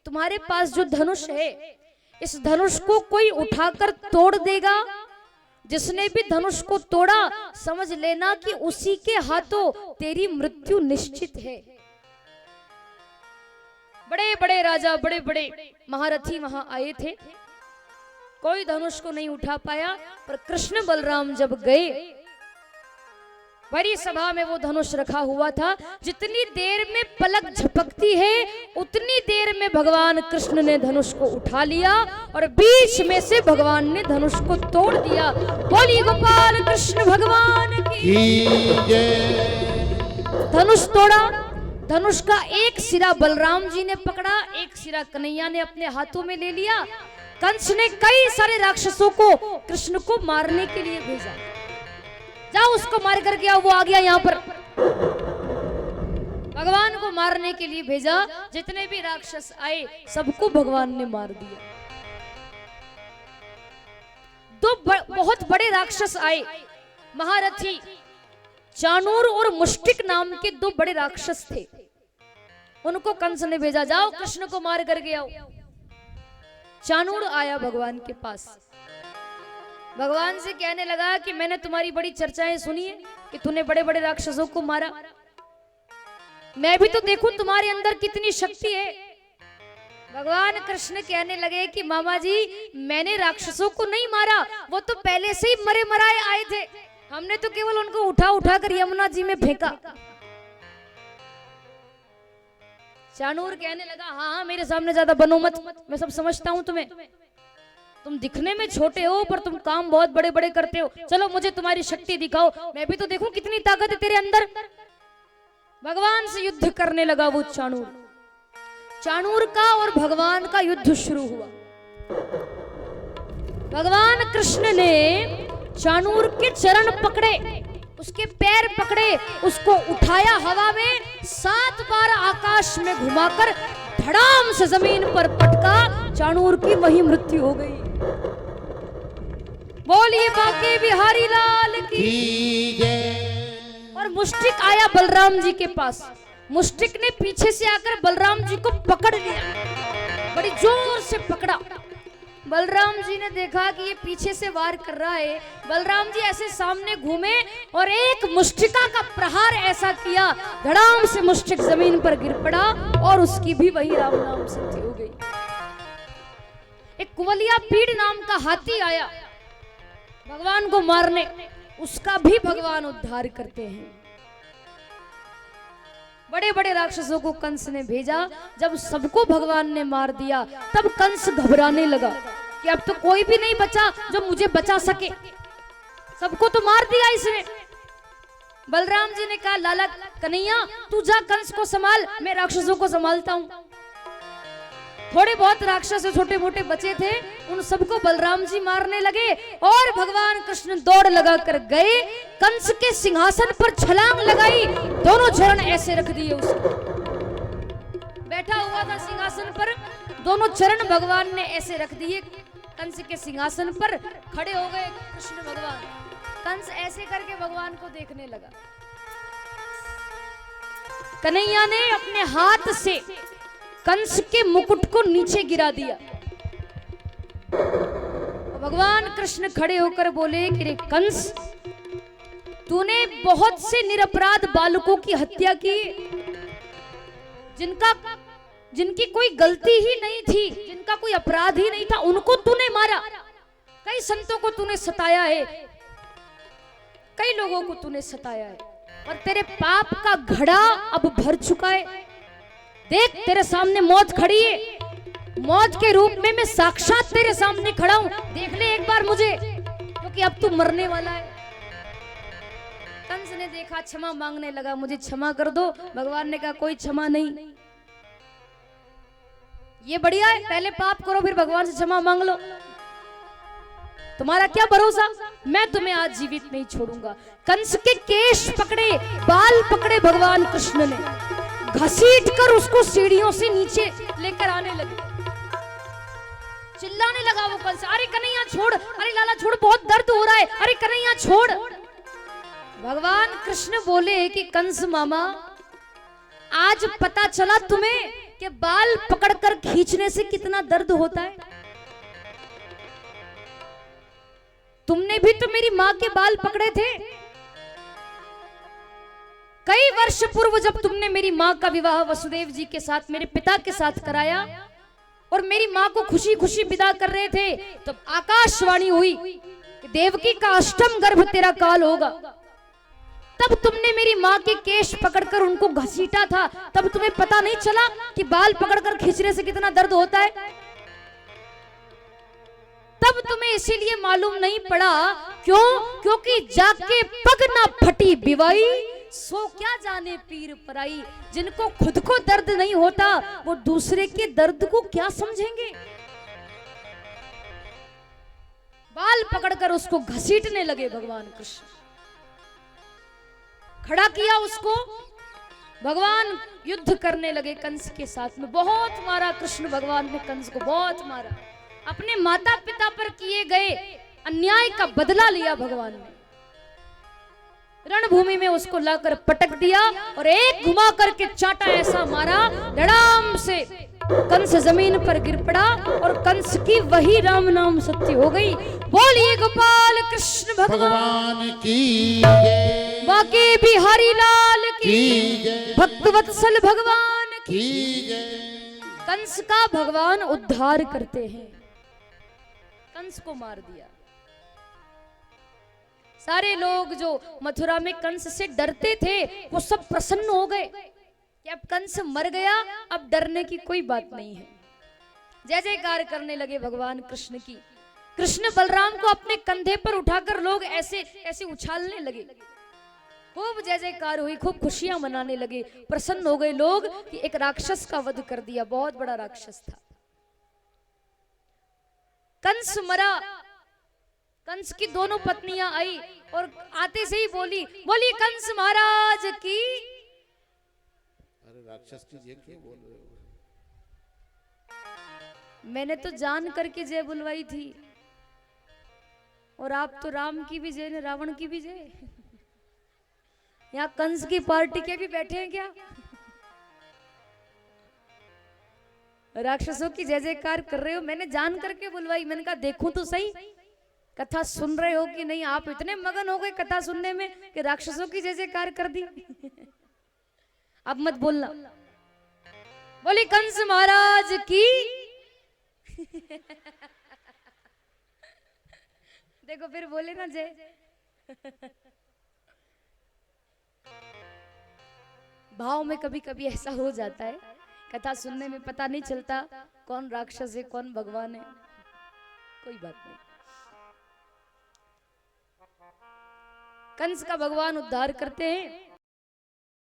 तुम्हारे पास जो धनुष है, इस धनुष को कोई उठाकर तोड़ देगा, जिसने भी धनुष को तोड़ा समझ लेना कि उसी के हाथों तेरी मृत्यु निश्चित है। बड़े बड़े राजा, बड़े बड़े महारथी वहां आए थे, कोई धनुष को नहीं उठा पाया। पर कृष्ण बलराम जब गए, बड़ी सभा में वो धनुष रखा हुआ था। जितनी देर में पलक झपकती है उतनी देर में भगवान कृष्ण ने धनुष को उठा लिया और बीच में से भगवान ने धनुष को तोड़ दिया। बोलिए गोपाल कृष्ण भगवान की जय। धनुष तोड़ा, धनुष का एक सिरा बलराम जी ने पकड़ा, एक सिरा कन्हैया ने अपने हाथों में ले लिया। कंस ने कई सारे राक्षसों को कृष्ण को मारने के लिए भेजा, जाओ उसको मार कर के आओ, वो आ गया यहाँ पर। भगवान को मारने के लिए भेजा, जितने भी राक्षस आए सबको भगवान ने मार दिया। दो बहुत बड़े राक्षस आए, महारथी चाणूर और मुष्टिक नाम के दो बड़े राक्षस थे। उनको कंस ने भेजा, जाओ कृष्ण को मार करके आओ। चाणूर आया भगवान के पास, भगवान से कहने लगा कि मैंने तुम्हारी बड़ी चर्चाएं सुनी है कि तूने बड़े बड़े राक्षसों को मारा, मैं भी तो देखूं तुम्हारे अंदर कितनी शक्ति है। भगवान कृष्ण कहने लगे कि मामा जी, मैंने राक्षसों को नहीं मारा, वो तो पहले से ही मरे मराए आए थे, हमने तो केवल उनको उठा उठा कर यमुना जी में फेंका। चाणूर कहने लगा, हाँ मेरे सामने ज्यादा बनो मत, मैं सब समझता हूं तुम्हें, तुम दिखने में छोटे हो पर तुम काम बहुत बड़े बड़े करते हो, चलो मुझे तुम्हारी शक्ति दिखाओ, मैं भी तो देखूं कितनी ताकत है तेरे अंदर। भगवान से युद्ध करने लगा वो चाणूर। चाणूर का और भगवान का युद्ध शुरू हुआ। भगवान कृष्ण ने चाणूर के चरण पकड़े, उसके पैर पकड़े, उसको उठाया हवा में, 7 बार आकाश में घुमाकर धड़ाम से जमीन पर पटका, चाणूर की वही मृत्यु हो गई। बोलिए बांके बिहारी लाल की जय। और मुष्टिक आया बलराम जी के पास, मुष्टिक ने पीछे से आकर बलराम जी को पकड़ लिया, बड़ी जोर से पकड़ा। बलराम जी ने देखा कि ये पीछे से वार कर रहा है, बलराम जी ऐसे सामने घूमे और एक मुष्टिका का प्रहार ऐसा किया, धड़ाम से मुष्टिक जमीन पर गिर पड़ा और उसकी भी वही राम नाम सिद्धि हो गई। एक कुवलिया पीड़ नाम का हाथी आया भगवान को मारने, उसका भी भगवान उद्धार करते हैं। बड़े बड़े राक्षसों को कंस ने भेजा, जब सबको भगवान ने मार दिया तब कंस घबराने लगा कि अब तो कोई भी नहीं बचा जो मुझे बचा सके, सबको तो मार दिया इसने। बलराम जी ने कहा, लाला कन्हैया तू जा कंस को संभाल, मैं राक्षसों को संभालता हूं। थोड़े बहुत राक्षस छोटे मोटे बचे थे, उन सबको बलराम जी मारने लगे और भगवान कृष्ण दौड़ लगा कर गए, कंस के सिंहासन पर छलांग लगाई, दोनों चरण ऐसे रख दिए उसको। बैठा हुआ था सिंहासन पर, दोनों चरण भगवान ने ऐसे रख दिए कंस के सिंहासन पर, खड़े हो गए कृष्ण भगवान। कंस ऐसे करके भगवान को देखने लगा। कन्हैया ने अपने हाथ से कंस के मुकुट को नीचे गिरा दिया। भगवान कृष्ण खड़े होकर बोले कि रे कंस, तूने बहुत से निरपराध बालकों की हत्या की, जिनकी कोई गलती ही नहीं थी, जिनका कोई अपराध ही नहीं था, उनको तूने मारा। कई संतों को तूने सताया है, कई लोगों को तूने सताया है, और तेरे पाप का घड़ा अब भर चुका है। देख तेरे सामने मौत खड़ी है, मौत के रूप में मैं साक्षात तेरे सामने खड़ा हूं, देख ले एक बार मुझे, क्योंकि अब तू मरने वाला है। कंस ने देखा, क्षमा मांगने लगा, मुझे क्षमा कर दो। भगवान ने कहा कोई क्षमा नहीं, ये बढ़िया है, पहले पाप करो फिर भगवान से क्षमा मांग लो। तुम्हारा क्या भरोसा, मैं तुम्हें आज जीवित नहीं छोड़ूंगा। कंस के केश पकड़े, बाल पकड़े भगवान कृष्ण ने, घसीट कर उसको सीढ़ियों से नीचे लेकर आने लगे। चिल्लाने लगा वो कंस, अरे कन्हैया छोड़, अरे लाला छोड़, बहुत दर्द हो रहा है, अरे कन्हैया छोड़। भगवान कृष्ण बोले कि कंस मामा, आज पता चला तुम्हें कि बाल पकड़कर खींचने से कितना दर्द होता है। तुमने भी तो मेरी मां के बाल पकड़े थे। कई वर्ष पूर्व जब तुमने मेरी मां का विवाह वसुदेव जी के साथ, मेरे पिता के साथ कराया और मेरी मां को खुशी खुशी विदा कर रहे थे, तब आकाशवाणी हुई कि देवकी का अष्टम गर्भ तेरा काल होगा। तब तुमने मेरी मां के केश पकड़कर उनको घसीटा था, तब तुम्हें पता नहीं चला कि बाल पकड़कर खींचने से कितना दर्द होता है। तब तुम्हें इसीलिए मालूम नहीं पड़ा। क्यों? क्योंकि जाके पग ना फटी बिवाई, सो क्या जाने पीर पराई। जिनको खुद को दर्द नहीं होता वो दूसरे के दर्द को क्या समझेंगे। बाल पकड़कर उसको घसीटने लगे भगवान कृष्ण, खड़ा किया उसको, भगवान युद्ध करने लगे कंस के साथ में। बहुत मारा कृष्ण भगवान ने कंस को, बहुत मारा। अपने माता पिता पर किए गए अन्याय का बदला लिया भगवान ने। रणभूमि में उसको लाकर पटक दिया और एक घुमा करके चाटा ऐसा मारा, धड़ाम से कंस जमीन पर गिर पड़ा और कंस की वही राम नाम सत्य हो गई। बोलिए गोपाल कृष्ण भगवान की, बाकी बिहारी लाल की, भक्तवत्सल भगवान की। कंस का भगवान उद्धार करते हैं। कंस को मार दिया। सारे लोग जो मथुरा में कंस से डरते थे वो सब प्रसन्न हो गए कि अब कंस मर गया, अब डरने की कोई बात नहीं है। जय जयकार करने लगे भगवान कृष्ण की। कृष्ण बलराम को अपने कंधे पर उठाकर लोग ऐसे ऐसे उछालने लगे। खूब जय जयकार हुई, खूब खुशियां मनाने लगे। प्रसन्न हो गए लोग कि एक राक्षस का वध कर दिया, बहुत बड़ा राक्षस था। कंस मरा। कंस की दोनों पत्नियां आई और आते से ही बोली, बोली कंस महाराज की। अरे राक्षस की जय क्यों बोल रहे हो? मैंने तो जान करके जय बुलवाई थी, और आप तो राम की भी जय ने रावण की भी जय। यहाँ कंस की पार्टी के भी बैठे हैं क्या? राक्षसों की जय जयकार कर रहे हो, मैंने जान करके बुलवाई। मैंने कहा देखूं तो सही कथा सुन रहे हो कि नहीं। आप इतने मगन हो गए कथा सुनने में कि राक्षसों की जय जयकार कर दी। अब मत बोलना। बोली कंस महाराज की। देखो फिर बोले ना जय। भाव में कभी कभी ऐसा हो जाता है, कथा सुनने में पता नहीं चलता कौन राक्षस है कौन भगवान है। कोई बात नहीं। कंस का भगवान उद्धार करते हैं।